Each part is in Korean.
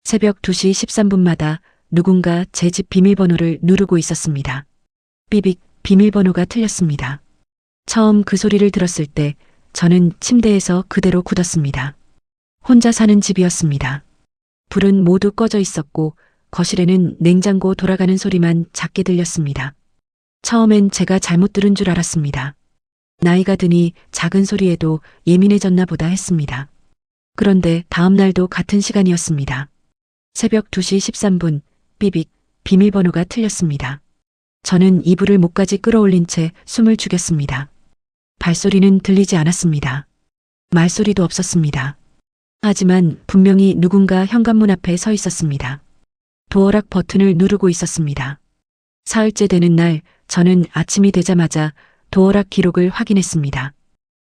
새벽 2시 13분마다 누군가 제 집 비밀번호를 누르고 있었습니다. 삐빅, 비밀번호가 틀렸습니다. 처음 그 소리를 들었을 때 저는 침대에서 그대로 굳었습니다. 혼자 사는 집이었습니다. 불은 모두 꺼져 있었고 거실에는 냉장고 돌아가는 소리만 작게 들렸습니다. 처음엔 제가 잘못 들은 줄 알았습니다. 나이가 드니 작은 소리에도 예민해졌나 보다 했습니다. 그런데 다음 날도 같은 시간이었습니다. 새벽 2시 13분, 삐빅, 비밀번호가 틀렸습니다. 저는 이불을 목까지 끌어올린 채 숨을 죽였습니다. 발소리는 들리지 않았습니다. 말소리도 없었습니다. 하지만 분명히 누군가 현관문 앞에 서 있었습니다. 도어락 버튼을 누르고 있었습니다. 사흘째 되는 날 저는 아침이 되자마자 도어락 기록을 확인했습니다.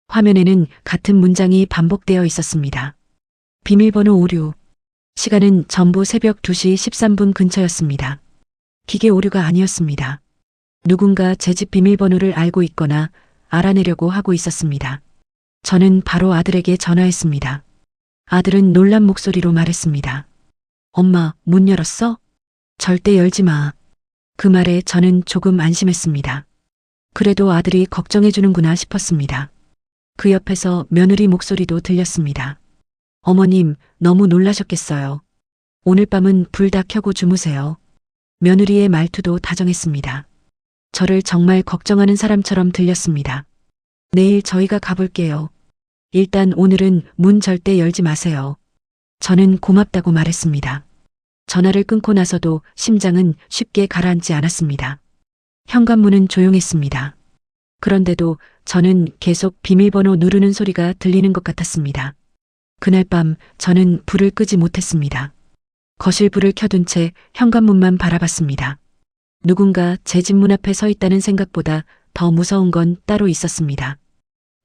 화면에는 같은 문장이 반복되어 있었습니다. 비밀번호 오류. 시간은 전부 새벽 2시 13분 근처였습니다. 기계 오류가 아니었습니다. 누군가 제 집 비밀번호를 알고 있거나 알아내려고 하고 있었습니다. 저는 바로 아들에게 전화했습니다. 아들은 놀란 목소리로 말했습니다. 엄마, 문 열었어? 절대 열지 마. 그 말에 저는 조금 안심했습니다. 그래도 아들이 걱정해주는구나 싶었습니다. 그 옆에서 며느리 목소리도 들렸습니다. 어머님, 너무 놀라셨겠어요. 오늘 밤은 불 다 켜고 주무세요. 며느리의 말투도 다정했습니다. 저를 정말 걱정하는 사람처럼 들렸습니다. 내일 저희가 가볼게요. 일단 오늘은 문 절대 열지 마세요. 저는 고맙다고 말했습니다. 전화를 끊고 나서도 심장은 쉽게 가라앉지 않았습니다. 현관문은 조용했습니다. 그런데도 저는 계속 비밀번호 누르는 소리가 들리는 것 같았습니다. 그날 밤 저는 불을 끄지 못했습니다. 거실 불을 켜둔 채 현관문만 바라봤습니다. 누군가 제 집 문 앞에 서 있다는 생각보다 더 무서운 건 따로 있었습니다.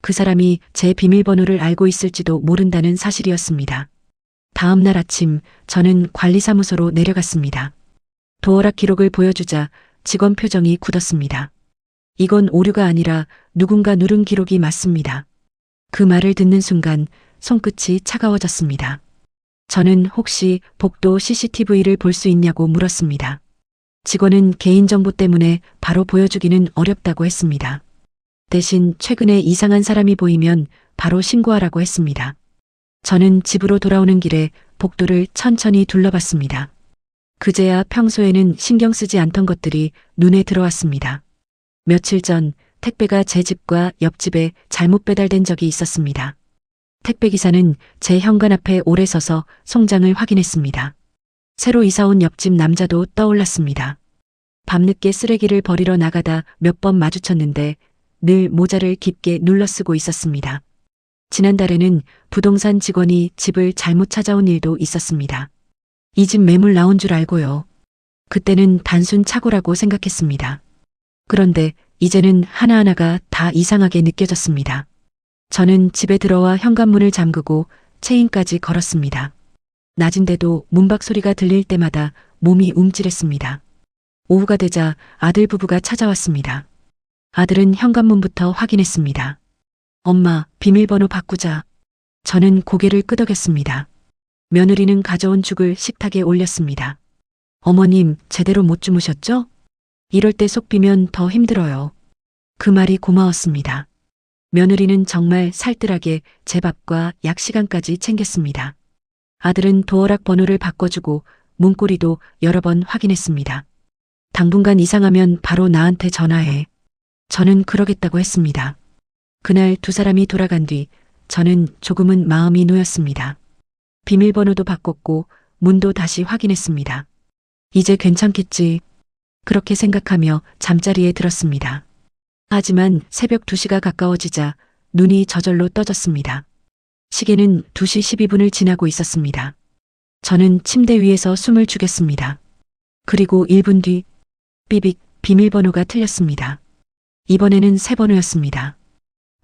그 사람이 제 비밀번호를 알고 있을지도 모른다는 사실이었습니다. 다음 날 아침 저는 관리사무소로 내려갔습니다. 도어락 기록을 보여주자 직원 표정이 굳었습니다. 이건 오류가 아니라 누군가 누른 기록이 맞습니다. 그 말을 듣는 순간 손끝이 차가워졌습니다. 저는 혹시 복도 CCTV를 볼 수 있냐고 물었습니다. 직원은 개인정보 때문에 바로 보여주기는 어렵다고 했습니다. 대신 최근에 이상한 사람이 보이면 바로 신고하라고 했습니다. 저는 집으로 돌아오는 길에 복도를 천천히 둘러봤습니다. 그제야 평소에는 신경 쓰지 않던 것들이 눈에 들어왔습니다. 며칠 전 택배가 제 집과 옆집에 잘못 배달된 적이 있었습니다. 택배기사는 제 현관 앞에 오래 서서 송장을 확인했습니다. 새로 이사온 옆집 남자도 떠올랐습니다. 밤늦게 쓰레기를 버리러 나가다 몇 번 마주쳤는데 늘 모자를 깊게 눌러쓰고 있었습니다. 지난달에는 부동산 직원이 집을 잘못 찾아온 일도 있었습니다. 이 집 매물 나온 줄 알고요. 그때는 단순 착오라고 생각했습니다. 그런데 이제는 하나하나가 다 이상하게 느껴졌습니다. 저는 집에 들어와 현관문을 잠그고 체인까지 걸었습니다. 낮인데도 문밖 소리가 들릴 때마다 몸이 움찔했습니다. 오후가 되자 아들 부부가 찾아왔습니다. 아들은 현관문부터 확인했습니다. 엄마, 비밀번호 바꾸자. 저는 고개를 끄덕였습니다. 며느리는 가져온 죽을 식탁에 올렸습니다. 어머님, 제대로 못 주무셨죠? 이럴 때 속 비면 더 힘들어요. 그 말이 고마웠습니다. 며느리는 정말 살뜰하게 제 밥과 약 시간까지 챙겼습니다. 아들은 도어락 번호를 바꿔주고 문고리도 여러 번 확인했습니다. 당분간 이상하면 바로 나한테 전화해. 저는 그러겠다고 했습니다. 그날 두 사람이 돌아간 뒤 저는 조금은 마음이 놓였습니다. 비밀번호도 바꿨고 문도 다시 확인했습니다. 이제 괜찮겠지. 그렇게 생각하며 잠자리에 들었습니다. 하지만 새벽 2시가 가까워지자 눈이 저절로 떠졌습니다. 시계는 2시 12분을 지나고 있었습니다. 저는 침대 위에서 숨을 죽였습니다. 그리고 1분 뒤 삐빅, 비밀번호가 틀렸습니다. 이번에는 새 번호였습니다.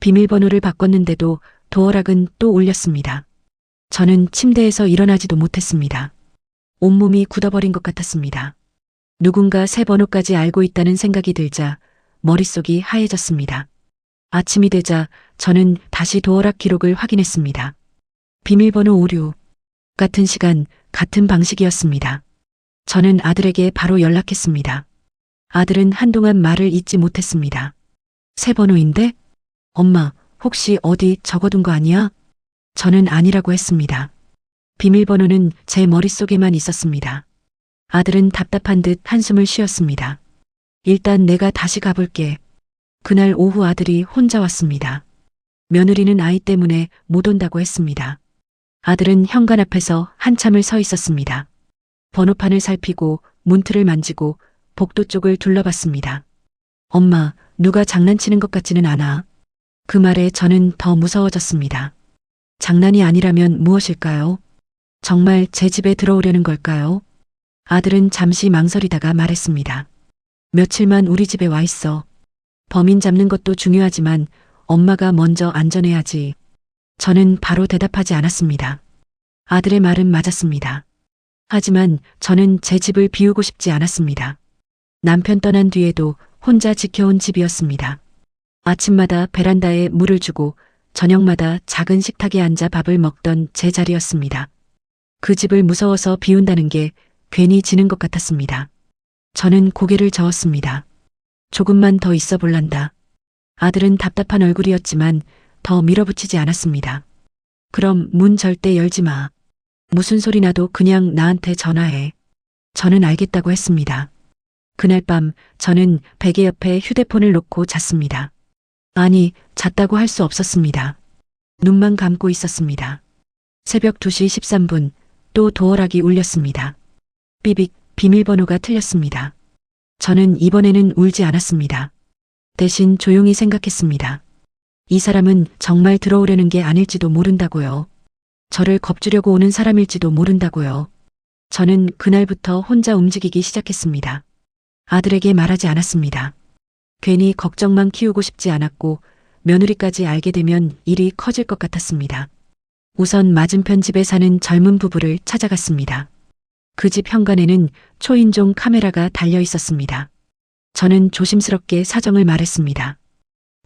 비밀번호를 바꿨는데도 도어락은 또 울렸습니다. 저는 침대에서 일어나지도 못했습니다. 온몸이 굳어버린 것 같았습니다. 누군가 새 번호까지 알고 있다는 생각이 들자 머릿속이 하얘졌습니다. 아침이 되자 저는 다시 도어락 기록을 확인했습니다. 비밀번호 오류. 같은 시간, 같은 방식이었습니다. 저는 아들에게 바로 연락했습니다. 아들은 한동안 말을 잇지 못했습니다. 새 번호인데? 엄마, 혹시 어디 적어둔 거 아니야? 저는 아니라고 했습니다. 비밀번호는 제 머릿속에만 있었습니다. 아들은 답답한 듯 한숨을 쉬었습니다. 일단 내가 다시 가볼게. 그날 오후 아들이 혼자 왔습니다. 며느리는 아이 때문에 못 온다고 했습니다. 아들은 현관 앞에서 한참을 서 있었습니다. 번호판을 살피고 문틀을 만지고 복도 쪽을 둘러봤습니다. 엄마, 누가 장난치는 것 같지는 않아. 그 말에 저는 더 무서워졌습니다. 장난이 아니라면 무엇일까요? 정말 제 집에 들어오려는 걸까요? 아들은 잠시 망설이다가 말했습니다. 며칠만 우리 집에 와 있어. 범인 잡는 것도 중요하지만 엄마가 먼저 안전해야지. 저는 바로 대답하지 않았습니다. 아들의 말은 맞았습니다. 하지만 저는 제 집을 비우고 싶지 않았습니다. 남편 떠난 뒤에도 혼자 지켜온 집이었습니다. 아침마다 베란다에 물을 주고 저녁마다 작은 식탁에 앉아 밥을 먹던 제 자리였습니다. 그 집을 무서워서 비운다는 게 괜히 지는 것 같았습니다. 저는 고개를 저었습니다. 조금만 더 있어 볼란다. 아들은 답답한 얼굴이었지만 더 밀어붙이지 않았습니다. 그럼 문 절대 열지 마. 무슨 소리 나도 그냥 나한테 전화해. 저는 알겠다고 했습니다. 그날 밤 저는 베개 옆에 휴대폰을 놓고 잤습니다. 아니, 잤다고 할 수 없었습니다. 눈만 감고 있었습니다. 새벽 2시 13분, 또 도어락이 울렸습니다. 삐빅, 비밀번호가 틀렸습니다. 저는 이번에는 울지 않았습니다. 대신 조용히 생각했습니다. 이 사람은 정말 들어오려는 게 아닐지도 모른다고요. 저를 겁주려고 오는 사람일지도 모른다고요. 저는 그날부터 혼자 움직이기 시작했습니다. 아들에게 말하지 않았습니다. 괜히 걱정만 키우고 싶지 않았고 며느리까지 알게 되면 일이 커질 것 같았습니다. 우선 맞은편 집에 사는 젊은 부부를 찾아갔습니다. 그 집 현관에는 초인종 카메라가 달려 있었습니다. 저는 조심스럽게 사정을 말했습니다.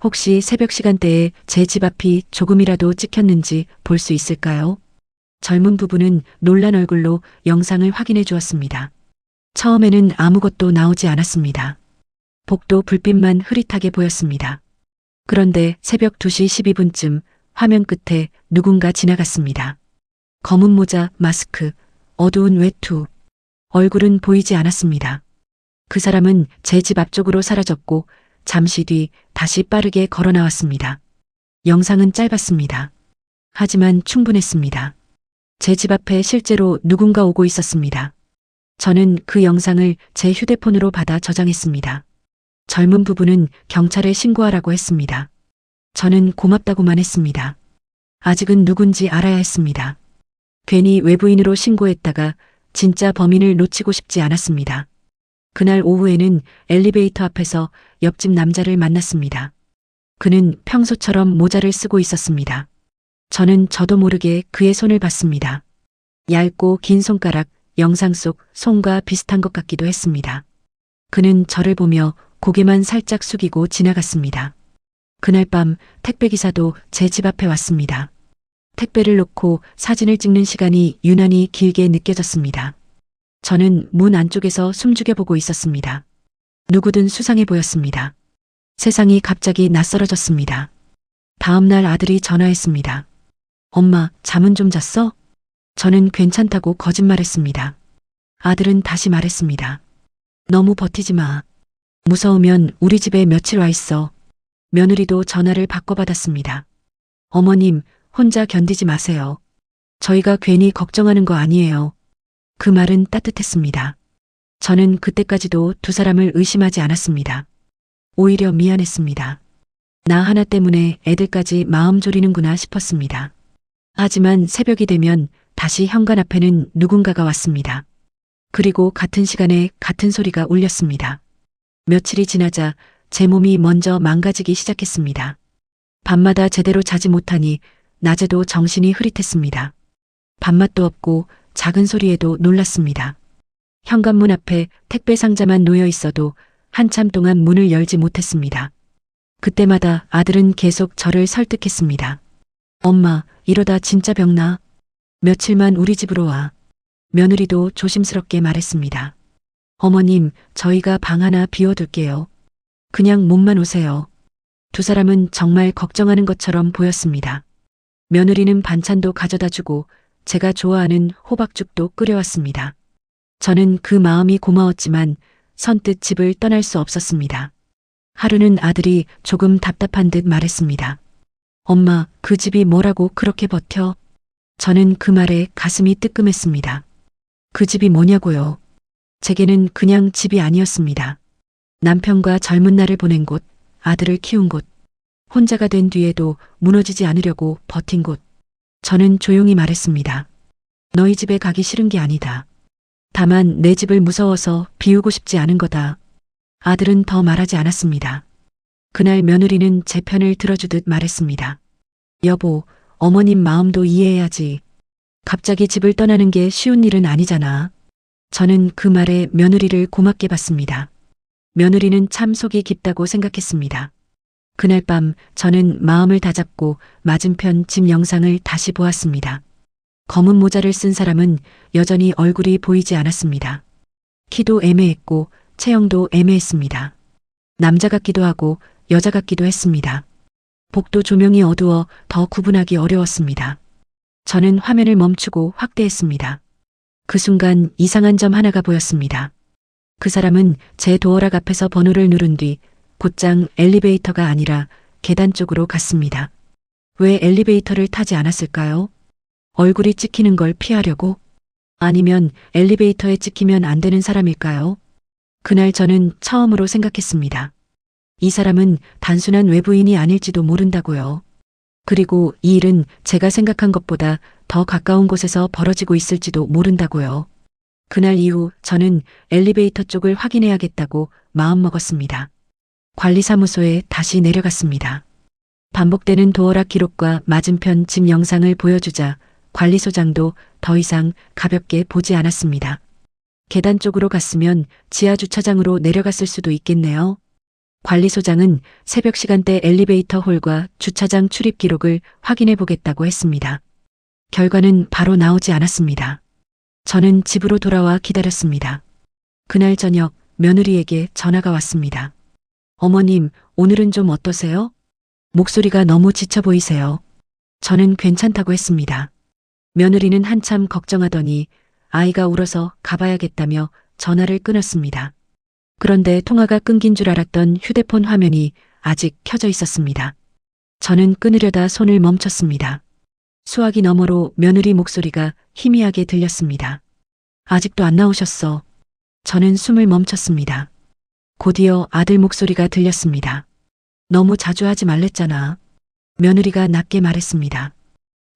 혹시 새벽 시간대에 제 집 앞이 조금이라도 찍혔는지 볼 수 있을까요? 젊은 부부는 놀란 얼굴로 영상을 확인해 주었습니다. 처음에는 아무것도 나오지 않았습니다. 복도 불빛만 흐릿하게 보였습니다. 그런데 새벽 2시 12분쯤 화면 끝에 누군가 지나갔습니다. 검은 모자, 마스크, 어두운 외투. 얼굴은 보이지 않았습니다. 그 사람은 제 집 앞쪽으로 사라졌고 잠시 뒤 다시 빠르게 걸어 나왔습니다. 영상은 짧았습니다. 하지만 충분했습니다. 제 집 앞에 실제로 누군가 오고 있었습니다. 저는 그 영상을 제 휴대폰으로 받아 저장했습니다. 젊은 부부는 경찰에 신고하라고 했습니다. 저는 고맙다고만 했습니다. 아직은 누군지 알아야 했습니다. 괜히 외부인으로 신고했다가 진짜 범인을 놓치고 싶지 않았습니다. 그날 오후에는 엘리베이터 앞에서 옆집 남자를 만났습니다. 그는 평소처럼 모자를 쓰고 있었습니다. 저는 저도 모르게 그의 손을 봤습니다. 얇고 긴 손가락, 영상 속 손과 비슷한 것 같기도 했습니다. 그는 저를 보며 고개만 살짝 숙이고 지나갔습니다. 그날 밤 택배기사도 제 집 앞에 왔습니다. 택배를 놓고 사진을 찍는 시간이 유난히 길게 느껴졌습니다. 저는 문 안쪽에서 숨죽여 보고 있었습니다. 누구든 수상해 보였습니다. 세상이 갑자기 낯설어졌습니다. 다음 날 아들이 전화했습니다. 엄마, 잠은 좀 잤어? 저는 괜찮다고 거짓말했습니다. 아들은 다시 말했습니다. 너무 버티지 마. 무서우면 우리 집에 며칠 와 있어. 며느리도 전화를 바꿔받았습니다. 어머님, 혼자 견디지 마세요. 저희가 괜히 걱정하는 거 아니에요. 그 말은 따뜻했습니다. 저는 그때까지도 두 사람을 의심하지 않았습니다. 오히려 미안했습니다. 나 하나 때문에 애들까지 마음 졸이는구나 싶었습니다. 하지만 새벽이 되면 다시 현관 앞에는 누군가가 왔습니다. 그리고 같은 시간에 같은 소리가 울렸습니다. 며칠이 지나자 제 몸이 먼저 망가지기 시작했습니다. 밤마다 제대로 자지 못하니 낮에도 정신이 흐릿했습니다. 밥맛도 없고 작은 소리에도 놀랐습니다. 현관문 앞에 택배 상자만 놓여 있어도 한참 동안 문을 열지 못했습니다. 그때마다 아들은 계속 저를 설득했습니다. 엄마, 이러다 진짜 병나. 며칠만 우리 집으로 와. 며느리도 조심스럽게 말했습니다. 어머님, 저희가 방 하나 비워둘게요. 그냥 몸만 오세요. 두 사람은 정말 걱정하는 것처럼 보였습니다. 며느리는 반찬도 가져다 주고 제가 좋아하는 호박죽도 끓여왔습니다. 저는 그 마음이 고마웠지만 선뜻 집을 떠날 수 없었습니다. 하루는 아들이 조금 답답한 듯 말했습니다. 엄마, 그 집이 뭐라고 그렇게 버텨? 저는 그 말에 가슴이 뜨끔했습니다. 그 집이 뭐냐고요? 제게는 그냥 집이 아니었습니다. 남편과 젊은 날을 보낸 곳, 아들을 키운 곳, 혼자가 된 뒤에도 무너지지 않으려고 버틴 곳. 저는 조용히 말했습니다. 너희 집에 가기 싫은 게 아니다. 다만 내 집을 무서워서 비우고 싶지 않은 거다. 아들은 더 말하지 않았습니다. 그날 며느리는 제 편을 들어주듯 말했습니다. 여보, 어머님 마음도 이해해야지. 갑자기 집을 떠나는 게 쉬운 일은 아니잖아. 저는 그 말에 며느리를 고맙게 봤습니다. 며느리는 참 속이 깊다고 생각했습니다. 그날 밤 저는 마음을 다잡고 맞은편 집 영상을 다시 보았습니다. 검은 모자를 쓴 사람은 여전히 얼굴이 보이지 않았습니다. 키도 애매했고 체형도 애매했습니다. 남자 같기도 하고 여자 같기도 했습니다. 복도 조명이 어두워 더 구분하기 어려웠습니다. 저는 화면을 멈추고 확대했습니다. 그 순간 이상한 점 하나가 보였습니다. 그 사람은 제 도어락 앞에서 번호를 누른 뒤 곧장 엘리베이터가 아니라 계단 쪽으로 갔습니다. 왜 엘리베이터를 타지 않았을까요? 얼굴이 찍히는 걸 피하려고? 아니면 엘리베이터에 찍히면 안 되는 사람일까요? 그날 저는 처음으로 생각했습니다. 이 사람은 단순한 외부인이 아닐지도 모른다고요. 그리고 이 일은 제가 생각한 것보다 더 가까운 곳에서 벌어지고 있을지도 모른다고요. 그날 이후 저는 엘리베이터 쪽을 확인해야겠다고 마음먹었습니다. 관리사무소에 다시 내려갔습니다. 반복되는 도어락 기록과 맞은편 집 영상을 보여주자 관리소장도 더 이상 가볍게 보지 않았습니다. 계단 쪽으로 갔으면 지하 주차장으로 내려갔을 수도 있겠네요. 관리소장은 새벽 시간대 엘리베이터 홀과 주차장 출입 기록을 확인해 보겠다고 했습니다. 결과는 바로 나오지 않았습니다. 저는 집으로 돌아와 기다렸습니다. 그날 저녁 며느리에게 전화가 왔습니다. 어머님, 오늘은 좀 어떠세요? 목소리가 너무 지쳐 보이세요. 저는 괜찮다고 했습니다. 며느리는 한참 걱정하더니 아이가 울어서 가봐야겠다며 전화를 끊었습니다. 그런데 통화가 끊긴 줄 알았던 휴대폰 화면이 아직 켜져 있었습니다. 저는 끊으려다 손을 멈췄습니다. 수화기 너머로 며느리 목소리가 희미하게 들렸습니다. 아직도 안 나오셨어. 저는 숨을 멈췄습니다. 곧이어 아들 목소리가 들렸습니다. 너무 자주 하지 말랬잖아. 며느리가 낮게 말했습니다.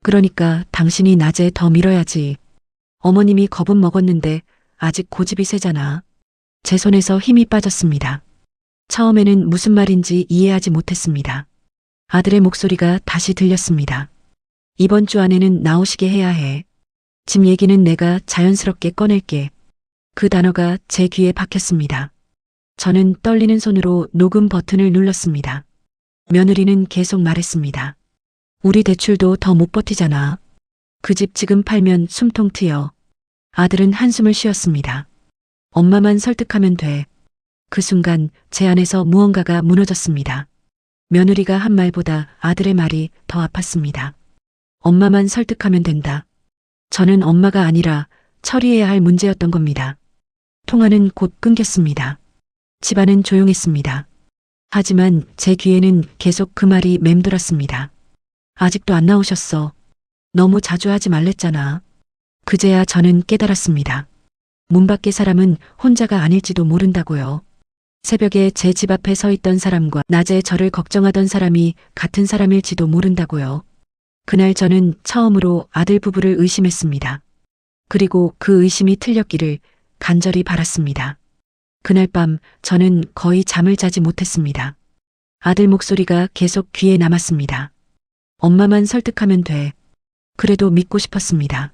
그러니까 당신이 낮에 더 밀어야지. 어머님이 겁은 먹었는데 아직 고집이 세잖아. 제 손에서 힘이 빠졌습니다. 처음에는 무슨 말인지 이해하지 못했습니다. 아들의 목소리가 다시 들렸습니다. 이번 주 안에는 나오시게 해야 해. 집 얘기는 내가 자연스럽게 꺼낼게. 그 단어가 제 귀에 박혔습니다. 저는 떨리는 손으로 녹음 버튼을 눌렀습니다. 며느리는 계속 말했습니다. 우리 대출도 더 못 버티잖아. 그 집 지금 팔면 숨통 트여. 아들은 한숨을 쉬었습니다. 엄마만 설득하면 돼. 그 순간 제 안에서 무언가가 무너졌습니다. 며느리가 한 말보다 아들의 말이 더 아팠습니다. 엄마만 설득하면 된다. 저는 엄마가 아니라 처리해야 할 문제였던 겁니다. 통화는 곧 끊겼습니다. 집안은 조용했습니다. 하지만 제 귀에는 계속 그 말이 맴돌았습니다. 아직도 안 나오셨어. 너무 자주 하지 말랬잖아. 그제야 저는 깨달았습니다. 문 밖의 사람은 혼자가 아닐지도 모른다고요. 새벽에 제 집 앞에 서 있던 사람과 낮에 저를 걱정하던 사람이 같은 사람일지도 모른다고요. 그날 저는 처음으로 아들 부부를 의심했습니다. 그리고 그 의심이 틀렸기를 간절히 바랐습니다. 그날 밤 저는 거의 잠을 자지 못했습니다. 아들 목소리가 계속 귀에 남았습니다. 엄마만 설득하면 돼. 그래도 믿고 싶었습니다.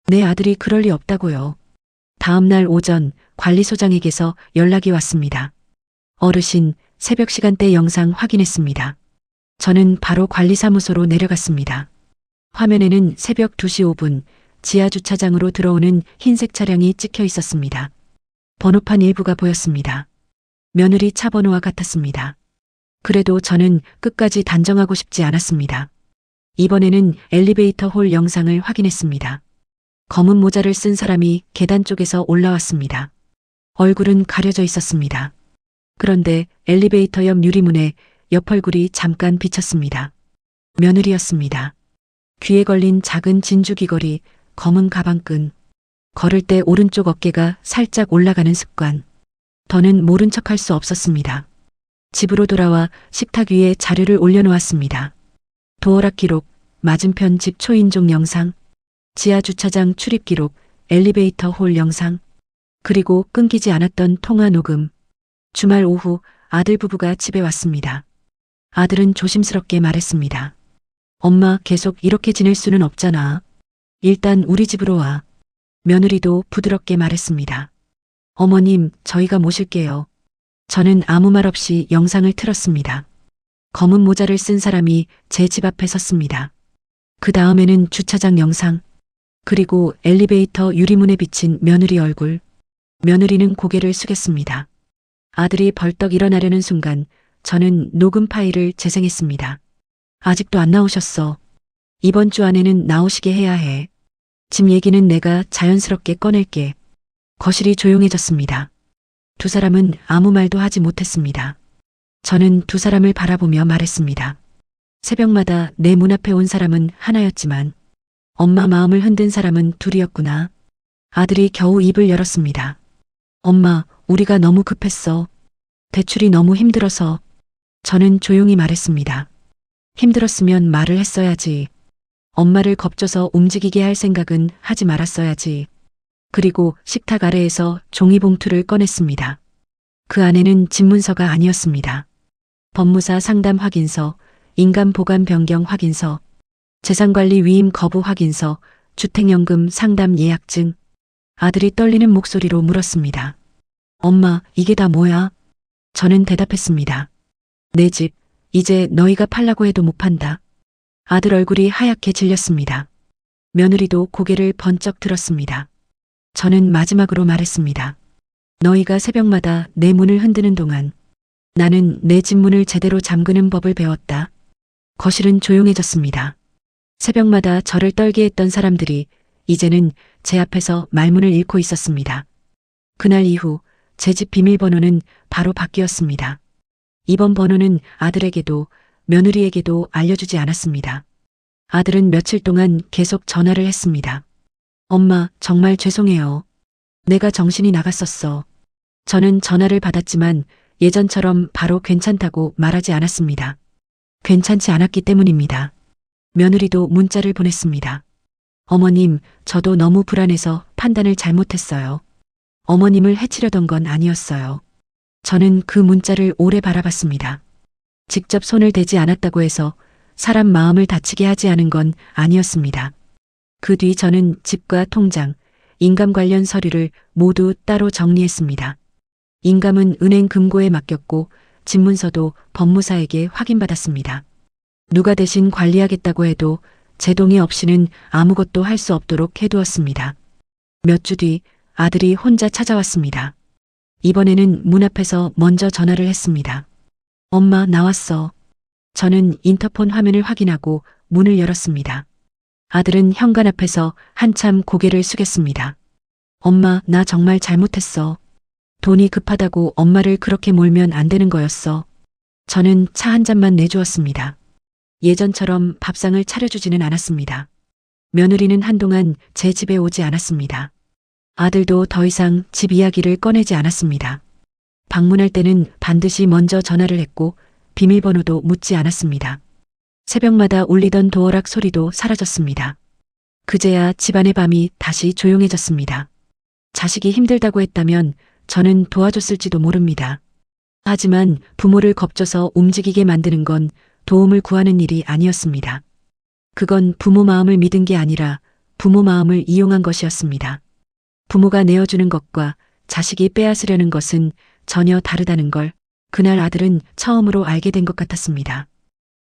내 아들이 그럴 리 없다고요. 다음 날 오전 관리소장에게서 연락이 왔습니다. 어르신, 새벽 시간대 영상 확인했습니다. 저는 바로 관리사무소로 내려갔습니다. 화면에는 새벽 2시 5분 지하 주차장으로 들어오는 흰색 차량이 찍혀 있었습니다. 번호판 일부가 보였습니다. 며느리 차 번호와 같았습니다. 그래도 저는 끝까지 단정하고 싶지 않았습니다. 이번에는 엘리베이터 홀 영상을 확인했습니다. 검은 모자를 쓴 사람이 계단 쪽에서 올라왔습니다. 얼굴은 가려져 있었습니다. 그런데 엘리베이터 옆 유리문에 옆 얼굴이 잠깐 비쳤습니다. 며느리였습니다. 귀에 걸린 작은 진주 귀걸이, 검은 가방끈, 걸을 때 오른쪽 어깨가 살짝 올라가는 습관. 더는 모른 척할 수 없었습니다. 집으로 돌아와 식탁 위에 자료를 올려놓았습니다. 도어락 기록, 맞은편 집 초인종 영상, 지하 주차장 출입 기록, 엘리베이터 홀 영상, 그리고 끊기지 않았던 통화 녹음. 주말 오후 아들 부부가 집에 왔습니다. 아들은 조심스럽게 말했습니다. 엄마, 계속 이렇게 지낼 수는 없잖아. 일단 우리 집으로 와. 며느리도 부드럽게 말했습니다. 어머님, 저희가 모실게요. 저는 아무 말 없이 영상을 틀었습니다. 검은 모자를 쓴 사람이 제 집 앞에 섰습니다. 그 다음에는 주차장 영상, 그리고 엘리베이터 유리문에 비친 며느리 얼굴. 며느리는 고개를 숙였습니다. 아들이 벌떡 일어나려는 순간 저는 녹음 파일을 재생했습니다. 아직도 안 나오셨어. 이번 주 안에는 나오시게 해야 해. 집 얘기는 내가 자연스럽게 꺼낼게. 거실이 조용해졌습니다. 두 사람은 아무 말도 하지 못했습니다. 저는 두 사람을 바라보며 말했습니다. 새벽마다 내 문 앞에 온 사람은 하나였지만 엄마 마음을 흔든 사람은 둘이었구나. 아들이 겨우 입을 열었습니다. 엄마, 우리가 너무 급했어. 대출이 너무 힘들어서. 저는 조용히 말했습니다. 힘들었으면 말을 했어야지. 엄마를 겁줘서 움직이게 할 생각은 하지 말았어야지. 그리고 식탁 아래에서 종이봉투를 꺼냈습니다. 그 안에는 집문서가 아니었습니다. 법무사 상담 확인서, 인감 보관 변경 확인서, 재산관리 위임 거부 확인서, 주택연금 상담 예약증. 아들이 떨리는 목소리로 물었습니다. 엄마, 이게 다 뭐야? 저는 대답했습니다. 내 집, 이제 너희가 팔라고 해도 못 판다. 아들 얼굴이 하얗게 질렸습니다. 며느리도 고개를 번쩍 들었습니다. 저는 마지막으로 말했습니다. 너희가 새벽마다 내 문을 흔드는 동안 나는 내 집 문을 제대로 잠그는 법을 배웠다. 거실은 조용해졌습니다. 새벽마다 저를 떨게 했던 사람들이 이제는 제 앞에서 말문을 잃고 있었습니다. 그날 이후 제 집 비밀번호는 바로 바뀌었습니다. 이번 번호는 아들에게도 며느리에게도 알려주지 않았습니다. 아들은 며칠 동안 계속 전화를 했습니다. 엄마, 정말 죄송해요. 내가 정신이 나갔었어. 저는 전화를 받았지만 예전처럼 바로 괜찮다고 말하지 않았습니다. 괜찮지 않았기 때문입니다. 며느리도 문자를 보냈습니다. 어머님, 저도 너무 불안해서 판단을 잘못했어요. 어머님을 해치려던 건 아니었어요. 저는 그 문자를 오래 바라봤습니다. 직접 손을 대지 않았다고 해서 사람 마음을 다치게 하지 않은 건 아니었습니다. 그 뒤 저는 집과 통장, 인감 관련 서류를 모두 따로 정리했습니다. 인감은 은행 금고에 맡겼고 집문서도 법무사에게 확인받았습니다. 누가 대신 관리하겠다고 해도 제 동의 없이는 아무것도 할 수 없도록 해두었습니다. 몇 주 뒤 아들이 혼자 찾아왔습니다. 이번에는 문 앞에서 먼저 전화를 했습니다. 엄마, 나왔어. 저는 인터폰 화면을 확인하고 문을 열었습니다. 아들은 현관 앞에서 한참 고개를 숙였습니다. 엄마, 나 정말 잘못했어. 돈이 급하다고 엄마를 그렇게 몰면 안 되는 거였어. 저는 차 한 잔만 내주었습니다. 예전처럼 밥상을 차려주지는 않았습니다. 며느리는 한동안 제 집에 오지 않았습니다. 아들도 더 이상 집 이야기를 꺼내지 않았습니다. 방문할 때는 반드시 먼저 전화를 했고 비밀번호도 묻지 않았습니다. 새벽마다 울리던 도어락 소리도 사라졌습니다. 그제야 집안의 밤이 다시 조용해졌습니다. 자식이 힘들다고 했다면 저는 도와줬을지도 모릅니다. 하지만 부모를 겁줘서 움직이게 만드는 건 도움을 구하는 일이 아니었습니다. 그건 부모 마음을 믿은 게 아니라 부모 마음을 이용한 것이었습니다. 부모가 내어주는 것과 자식이 빼앗으려는 것은 전혀 다르다는 걸 그날 아들은 처음으로 알게 된 것 같았습니다.